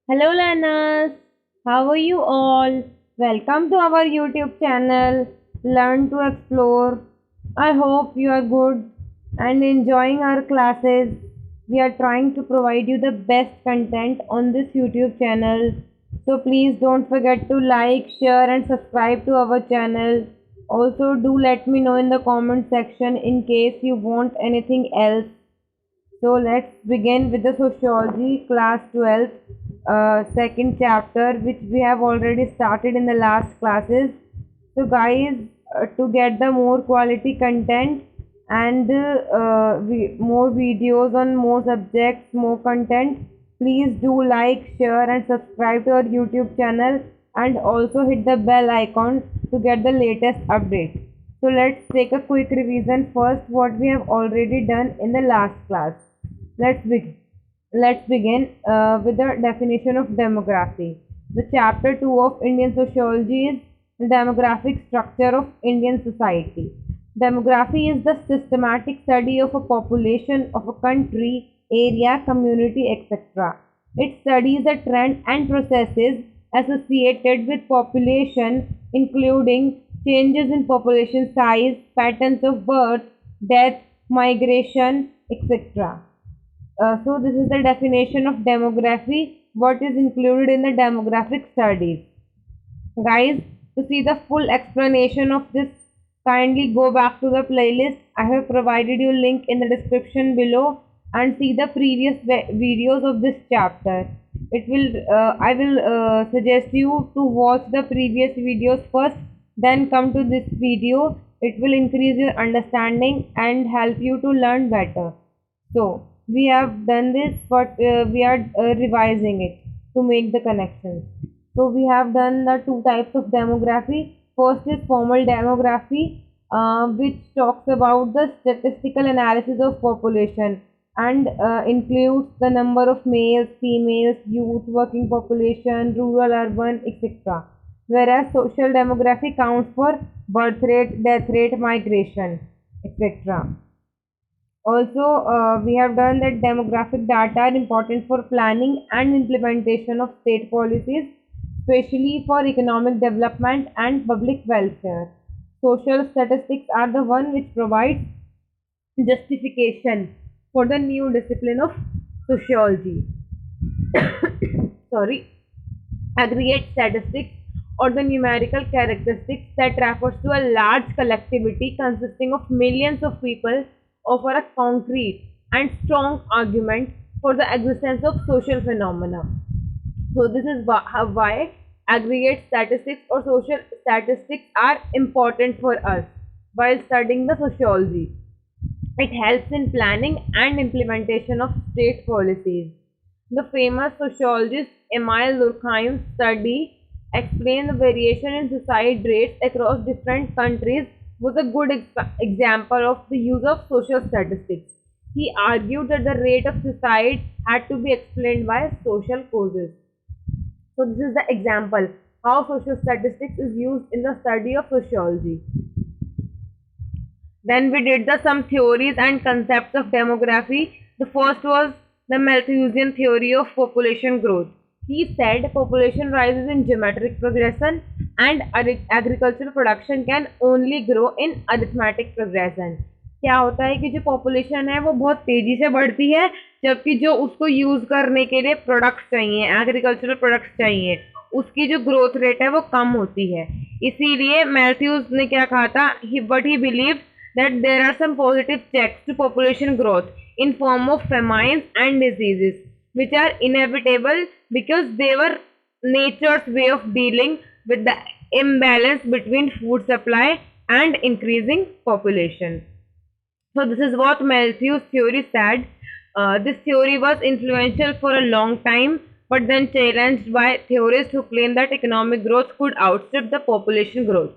Hello learners, how are you all? Welcome to our YouTube channel Learn to Explore. I hope you are good and enjoying our classes. We are trying to provide you the best content on this YouTube channel. So please don't forget to like, share and subscribe to our channel. Also do let me know in the comment section in case you want anything else. So let's begin with the sociology class 12th second chapter, which we have already started in the last classes. So guys, to get the more quality content and more videos on more subjects, more content, please do like, share and subscribe to our YouTube channel and also hit the bell icon to get the latest update. So let's take a quick revision first what we have already done in the last class. Let's begin. Let's begin with the definition of demography. The chapter 2 of Indian sociology is the demographic structure of Indian society. Demography is the systematic study of a population of a country, area, community, etc. It studies the trend and processes associated with population, including changes in population size, patterns of birth, death, migration, etc. So this is the definition of demography, what is included in the demographic studies. Guys, to see the full explanation of this, kindly go back to the playlist. I have provided you link in the description below and see the previous videos of this chapter. I will suggest you to watch the previous videos first, then come to this video. It will increase your understanding and help you to learn better. So we have done this, but we are revising it to make the connections. So we have done the two types of demography. First is formal demography, which talks about the statistical analysis of population and includes the number of males, females, youth, working population, rural, urban, etc. Whereas social demography counts for birth rate, death rate, migration, etc. Also, we have done that demographic data are important for planning and implementation of state policies, especially for economic development and public welfare. Social statistics are the one which provides justification for the new discipline of sociology. Sorry, aggregate statistics or the numerical characteristics that refers to a large collectivity consisting of millions of people offer a concrete and strong argument for the existence of social phenomena. So this is why aggregate statistics or social statistics are important for us while studying the sociology. It helps in planning and implementation of state policies. The famous sociologist Emile Durkheim's study explained the variation in suicide rates across different countries was a good example of the use of social statistics. He argued that the rate of suicide had to be explained by social causes. So this is the example how social statistics is used in the study of sociology. Then we did some theories and concepts of demography. The first was the Malthusian theory of population growth. He said population rises in geometric progression and agricultural production can only grow in arithmetic progression. क्या होता है कि जो population है वो बहुत तेजी से बढ़ती है, जबकि जो उसको यूज करने के लिए प्रोडक्ट्स चाहिए, एग्रीकल्चरल प्रोडक्ट्स चाहिए, उसकी जो ग्रोथ रेट है वो कम होती है. इसीलिए मैथ्यूज ने क्या कहा था, but he believe that there are some positive checks to population growth in form of famines and diseases which are inevitable because they were nature's way of dealing with the imbalance between food supply and increasing population. So this is what Malthus theory said. This theory was influential for a long time but then challenged by theorists who claim that economic growth could outstrip the population growth.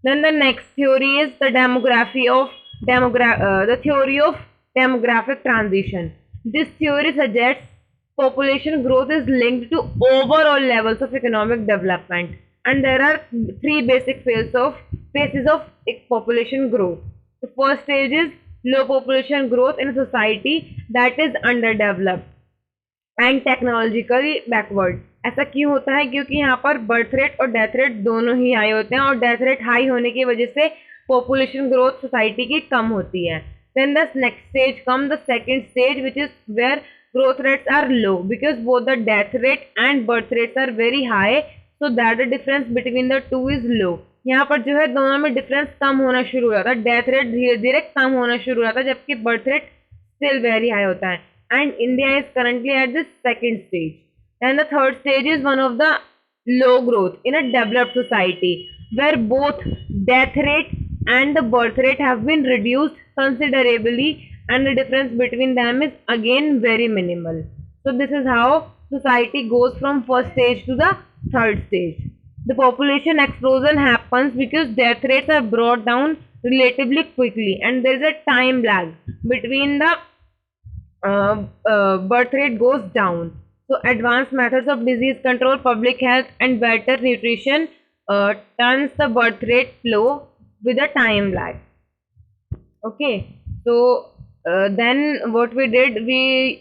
Then the next theory is the the theory of demographic transition. This theory suggests population growth is linked to overall levels of economic development, and there are three basic phases of population growth. The first stage is low population growth in a society that is underdeveloped. And technologically backward. ऐसा क्यों होता है? क्योंकि यहाँ पर birth rate और death rate दोनों ही high होते हैं, और डेथ रेट हाई होने की वजह से पॉपुलेशन ग्रोथ सोसाइटी की कम होती है। Then the next stage come the second stage which is where growth rates are low because both the death rate and birth rates are very high, so that the difference between the two is low। यहाँ पर जो है दोनों में difference कम होना शुरू हो जाता है, डेथ रेट धीरे धीरे कम होना शुरू हो जाता है, जबकि birth rate still very high होता है। And India is currently at the second stage, and the third stage is one of the low growth in a developed society where both death rate and the birth rate have been reduced considerably, and the difference between them is again very minimal। So this is how society goes from first stage to the third stage। The population explosion happens because death rates are brought down relatively quickly, and there is a time lag between the birth rate goes down. So advanced methods of disease control, public health, and better nutrition turns the birth rate low with a time lag। Okay, so then what we did, we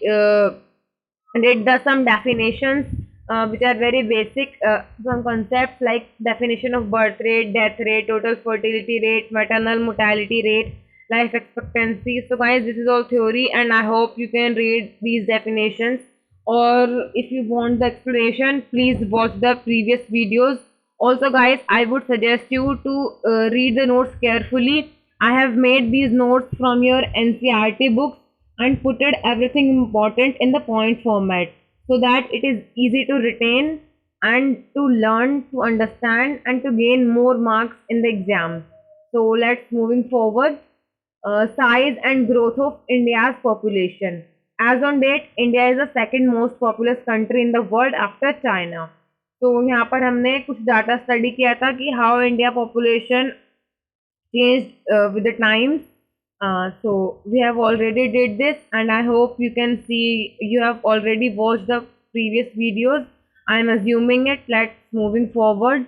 did the some definitions which are very basic, some concepts like definition of birth rate, death rate, total fertility rate, maternal mortality rate, life expectancy। So guys, this is all theory, and I hope you can read these definitions, or if you want the explanation, please watch the previous videos। Also guys, I would suggest you to read the notes carefully. I have made these notes from your NCERT books and put it everything important in the point format, so that it is easy to retain and to learn, to understand, and to gain more marks in the exam। So let's moving forward। Size and growth of India's population। As on date, India is the second most populous country in the world after China। तो यहाँ पर हमने कुछ data study किया था कि how India population changed with the times। So we have already did this, and I hope you can see you have already watched the previous videos, I am assuming it। Let's moving forward।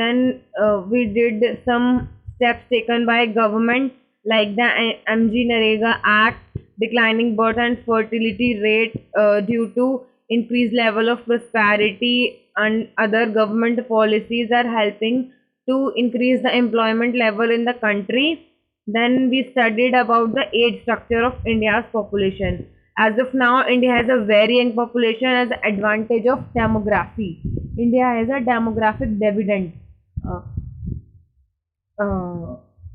Then we did some steps taken by government like the MG Narega Act, declining birth and fertility rate due to increased level of prosperity, and other government policies are helping to increase the employment level in the country। Then we studied about the age structure of India's population। As of now, India has a very young population as an advantage of demography। India has a demographic dividend uh,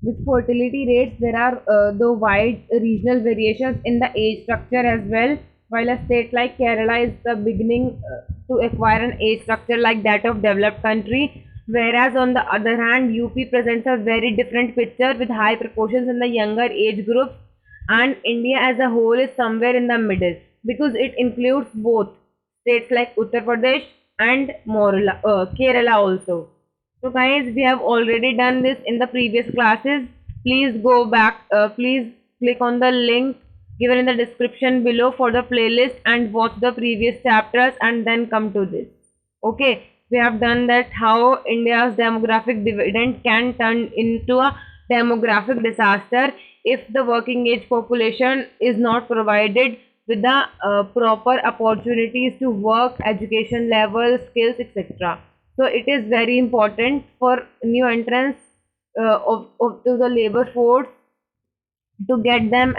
with fertility rates. There are the wide regional variations in the age structure as well. While a state like Kerala is the beginning to acquire an age structure like that of developed country, whereas on the other hand, UP presents a very different picture with high proportions in the younger age groups, and India as a whole is somewhere in the middle because it includes both states like Uttar Pradesh and Kerala also। So guys, we have already done this in the previous classes. Please go back, please click on the link given in the description below for the playlist and watch the previous chapters and then come to this। Okay, we have done that how India's demographic dividend can turn into a demographic disaster if the working age population is not provided with the proper opportunities to work, education level, skills, etc। So it is very important for new entrants to the labor force to get them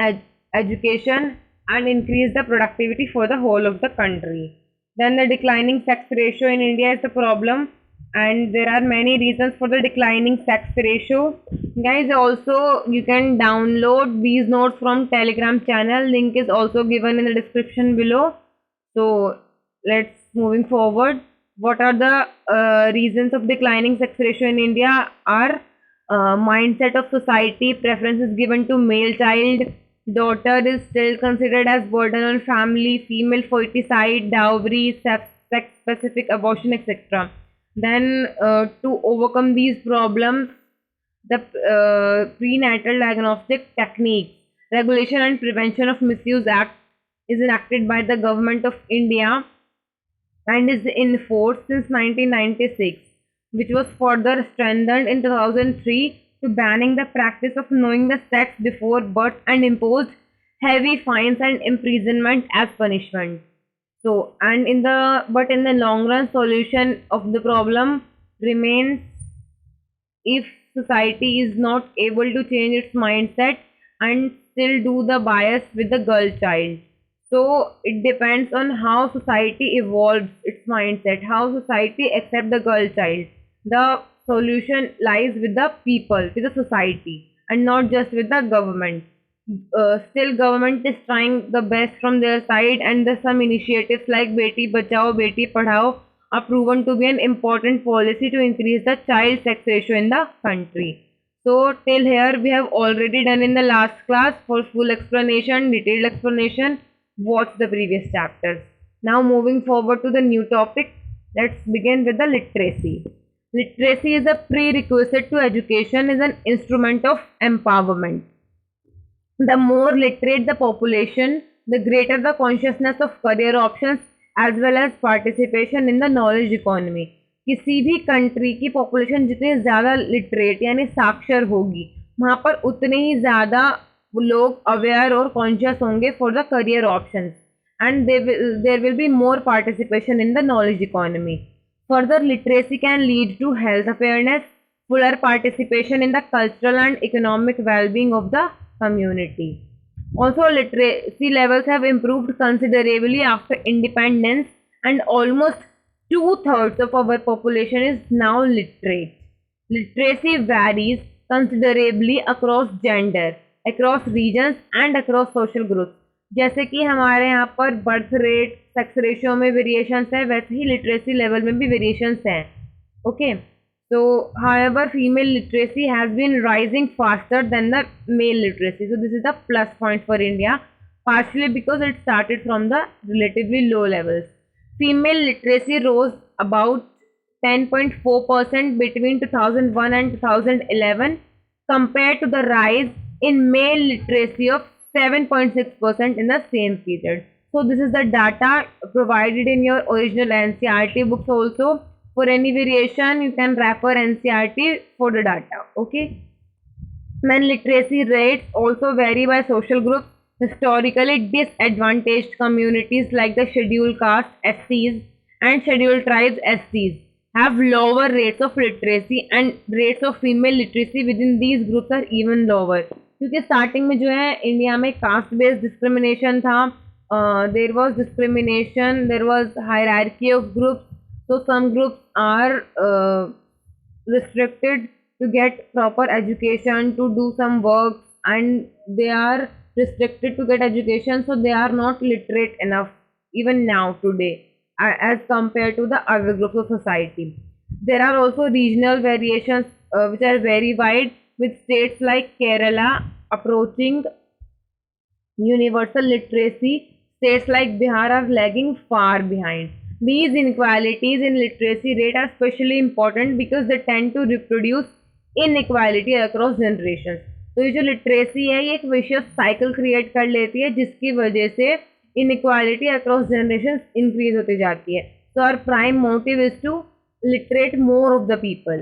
education and increase the productivity for the whole of the country। Then the declining sex ratio in India is the problem, and there are many reasons for the declining sex ratio। Guys, also you can download these notes from Telegram channel. Link is also given in the description below। So let's moving forward। What are the reasons of declining sex ratio in India? Are mindset of society, preferences given to male child, daughter is still considered as burden on family, female foeticide, dowry, sex specific abortion, etc। Then to overcome these problems, the prenatal diagnostic techniques, regulation and prevention of misuse act is enacted by the government of India and is in force since 1996, which was further strengthened in 2003 to banning the practice of knowing the sex before birth and imposed heavy fines and imprisonment as punishment। So, and in the long run, solution of the problem remains if society is not able to change its mindset and still do the bias with the girl child. So it depends on how society evolves its mindset, how society accept the girl child. The solution lies with the people, with the society, and not just with the government. Still government is trying the best from their side, and the some initiatives like Beti Bachao Beti Padhao are proven to be an important policy to increase the child sex ratio in the country. So till here we have already done in the last class. For full explanation, detailed explanation, watch the previous chapters. Now moving forward to the new topic, let's begin with the literacy. Literacy is a prerequisite to education, is an instrument of empowerment. The more literate the population, the greater the consciousness of career options as well as participation in the knowledge economy. किसी भी country की population जितनी ज़्यादा literate यानी साक्षर होगी, वहाँ पर उतने ही ज़्यादा लोग अवेयर और कॉन्शियस होंगे for the career options, and there will be more participation in the knowledge economy. Further, literacy can lead to health awareness, fuller participation in the cultural and economic well-being of the community. Also, literacy levels have improved considerably after independence, and almost two-thirds of our population is now literate. Literacy varies considerably across gender, across regions and across social groups. जैसे कि हमारे यहाँ पर birth rate sex ratio में variations है, वैसे ही literacy level में भी वेरिएशंस हैं. Okay, so however female literacy has been rising faster than the male literacy, so this is the plus point for India, partially because it started from the relatively low levels. Female literacy rose about 10.4% between 2001 and 2011 compared to the rise in male literacy of 7.6% in the same period. So this is the data provided in your original NCERT books also. For any variation, you can refer NCERT for the data. Okay. Men literacy rates also vary by social groups. Historically disadvantaged communities like the scheduled caste SCs and scheduled tribes SCs have lower rates of literacy, and rates of female literacy within these groups are even lower. क्योंकि starting में जो है India में caste based discrimination था, there was discrimination, there was hierarchy of groups, so some groups are restricted to get proper education, to do some work, and they are restricted to get education, so they are not literate enough even now today as compared to the other groups of society. There are also regional variations which are very wide, with states like Kerala approaching universal literacy. States like Bihar are lagging far behind. These inequalities in literacy rate are especially important because they tend to reproduce inequality across generations. तो ये जो literacy है, ये एक vicious cycle create कर लेती है, जिसकी वजह से इनइक्वालिटी अक्रॉस जनरेशन इंक्रीज होती जाती है. So our prime motive is to literate more of the people.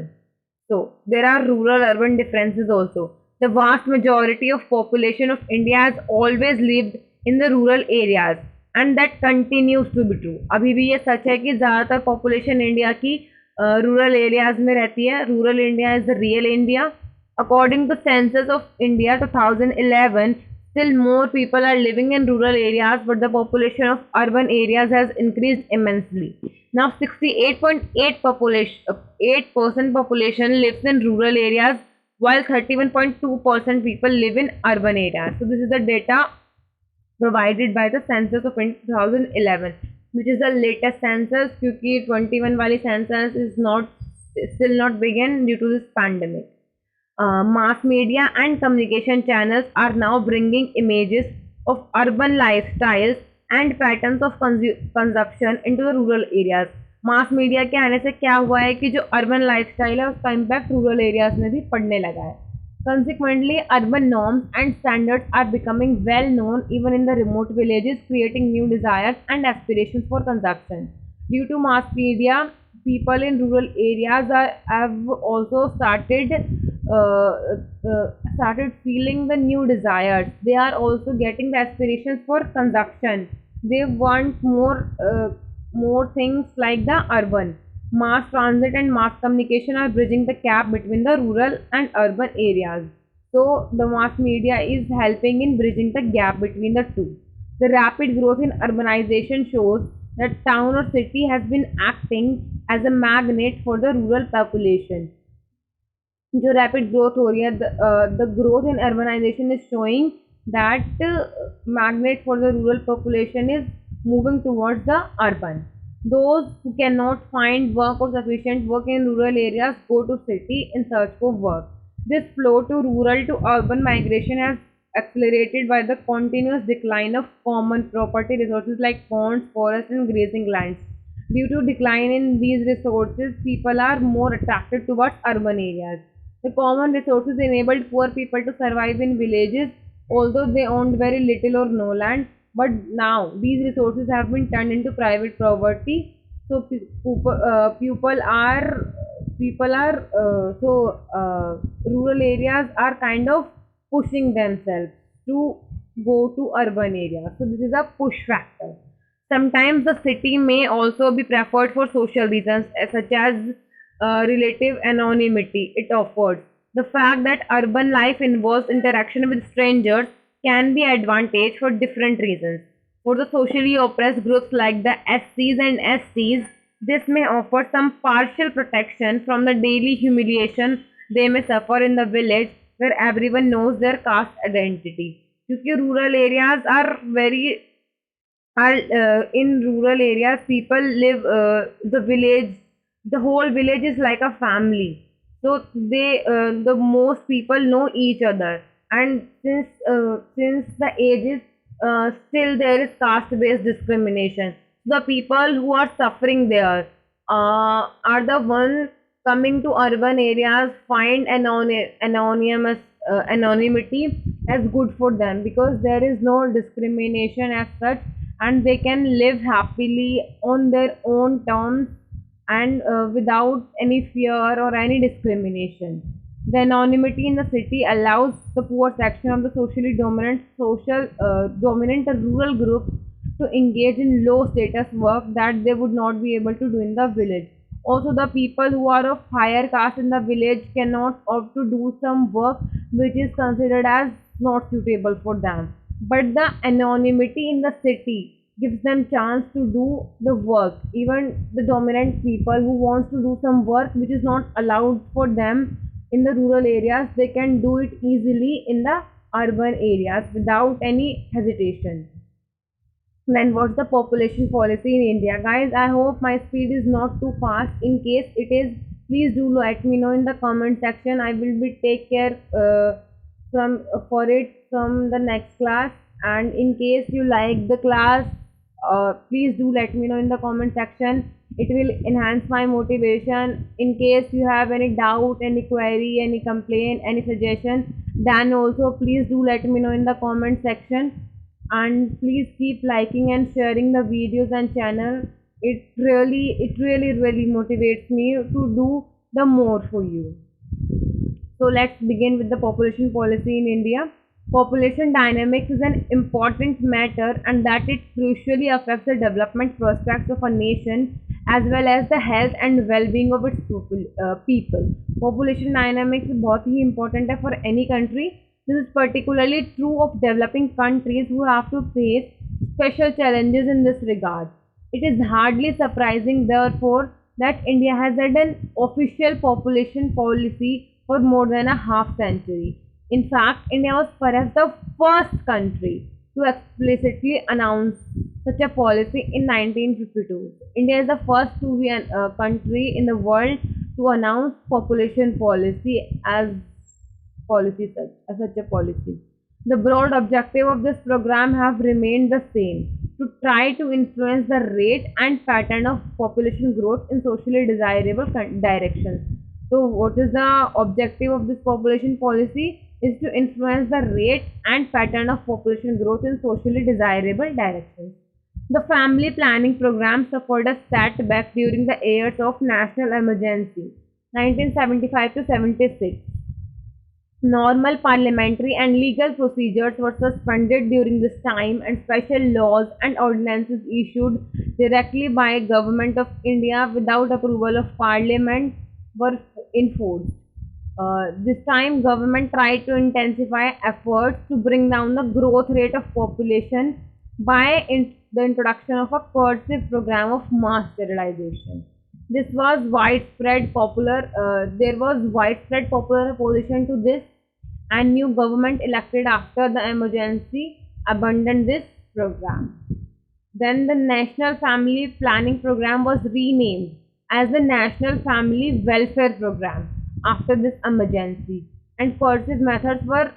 So there are rural urban differences also. The vast majority of population of India has always lived in the rural areas, and that continues to be true. अभी भी ये सच है कि ज़्यादातर population India की rural areas में रहती है. Rural India is the real India. According to census of India 2011, still more people are living in rural areas, but the population of urban areas has increased immensely. Now 68.8% population lives in rural areas, while 31.2% people live in urban areas. So this is the data provided by the census of 2011, which is the latest census, क्योंकि 21 वाली census is still not begin due to this pandemic. Mass media and communication channels are now bringing images of urban lifestyles and patterns of consumption into the rural areas. Mass media के आने से क्या हुआ है कि जो urban lifestyle है उसका इम्पैक्ट रूरल एरियाज में भी पड़ने लगा है. Consequently, urban norms and standards are becoming well known even in the remote villages, creating new desires and aspirations for consumption. Due to mass media, people in rural areas have also started feeling the new desires. They are also getting the aspirations for consumption. They want more things like the urban. Mass transit and mass communication are bridging the gap between the rural and urban areas. So the mass media is helping in bridging the gap between the two. The rapid growth in urbanization shows that town or city has been acting as a magnet for the rural population. जो rapid growth हो रही है, the growth in urbanization is showing that magnet for the rural population is moving towards the urban. Those who cannot find work or sufficient work in rural areas go to city in search for work. This flow to rural to urban migration has accelerated by the continuous decline of common property resources like ponds, forests, and grazing lands. Due to decline in these resources, people are more attracted towards urban areas. The common resources enabled poor people to survive in villages, although they owned very little or no land. But now these resources have been turned into private property. So people are rural areas are kind of pushing themselves to go to urban areas. So this is a push factor. Sometimes the city may also be preferred for social reasons, such as relative anonymity it offers. The fact that urban life involves interaction with strangers can be advantage for different reasons. For the socially oppressed groups like the SCs and STs, this may offer some partial protection from the daily humiliation they may suffer in the village where everyone knows their caste identity. क्योंकि rural areas are very are in rural areas people live the village, the whole village is like a family, so they the most people know each other. And since the ages, still there is caste based discrimination. The people who are suffering there are the ones coming to urban areas find anonymous anonymity as good for them, because there is no discrimination as such, and they can live happily on their own terms and without any fear or any discrimination. The anonymity in the city allows the poor section of the socially dominant rural groups to engage in low status work that they would not be able to do in the village. Also, the people who are of higher caste in the village cannot opt to do some work which is considered as not suitable for them. But the anonymity in the city gives them chance to do the work. Even the dominant people who wants to do some work which is not allowed for them in the rural areas, they can do it easily in the urban areas without any hesitation. Then what's the population policy in India? Guys, I hope my speed is not too fast. In case it is, please do let me know in the comment section. I will be take care from for it from the next class. And in case you like the class, please do let me know in the comment section. It will enhance my motivation. In case you have any doubt, any query, any complaint, any suggestion, then also please do let me know in the comment section. And please keep liking and sharing the videos and channel. It really motivates me to do the more for you. So let's begin with the population policy in India. Population dynamics is an important matter, and that it crucially affects the development prospects of a nation as well as the health and well-being of its people. Population dynamics बहुत ही important है for any country. This is particularly true of developing countries who have to face special challenges in this regard. It is hardly surprising, therefore, that India has had an official population policy for more than a half century. In fact, India was perhaps the first country to explicitly announce such a policy in 1952. India is the first to be a country in the world to announce population policy as such a policy. The broad objective of this program have remained the same: to try to influence the rate and pattern of population growth in socially desirable directions. So, what is the objective of this population policy? Is to influence the rate and pattern of population growth in socially desirable directions. The family planning program suffered a setback during the years of national emergency, 1975 to 76. Normal parliamentary and legal procedures were suspended during this time, and special laws and ordinances issued directly by Government of India without approval of Parliament were enforced. This time, government tried to intensify efforts to bring down the growth rate of population by the introduction of a coercive program of mass sterilization. This was widespread popular. There was widespread popular opposition to this, and new government elected after the emergency abandoned this program. Then the National Family Planning Program was renamed as the National Family Welfare Program after this emergency, and coercive methods were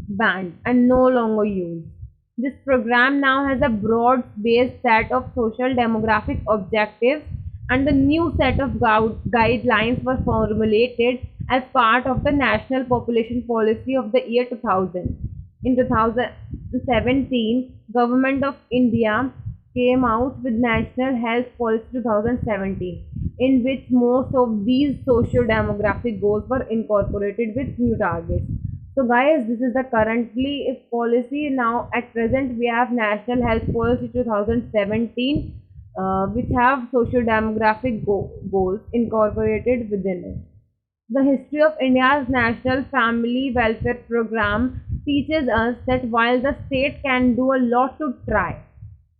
banned and no longer used. This program now has a broad based set of social demographic objectives, and the new set of guidelines were formulated as part of the National Population Policy of the year 2000. In 2017, Government of India came out with National Health Policy 2017, in which most of these socio-demographic goals were incorporated with new targets. So guys, this is the currently policy. Now at present we have National Health Policy 2017, which have socio-demographic goals incorporated within it. The history of India's National Family Welfare Program teaches us that while the state can do a lot to try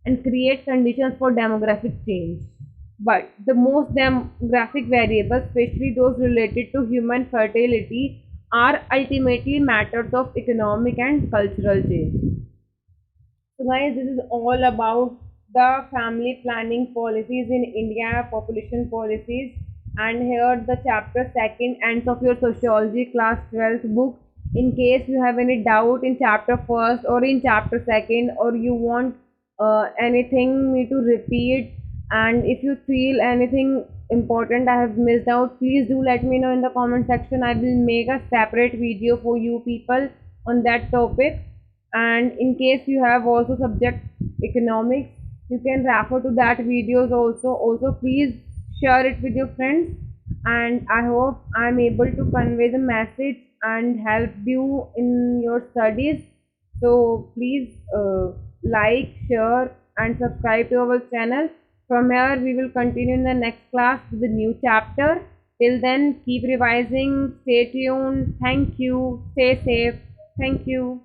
and create conditions for demographic change, but the most demographic variables, especially those related to human fertility, are ultimately matters of economic and cultural change. So, guys, this is all about the family planning policies in India, population policies, and here the chapter second ends of your sociology class 12th book. In case you have any doubt in chapter first or in chapter second, or you want anything me to repeat, and if you feel anything important I have missed out, please do let me know in the comment section. I will make a separate video for you people on that topic. And in case you have also subject economics, you can refer to that videos also. Please share it with your friends, and I hope I'm able to convey the message and help you in your studies. So please like, share, and subscribe to our channel. From here we will continue in the next class with the new chapter. Till then, keep revising, stay tuned. Thank you, stay safe. Thank you.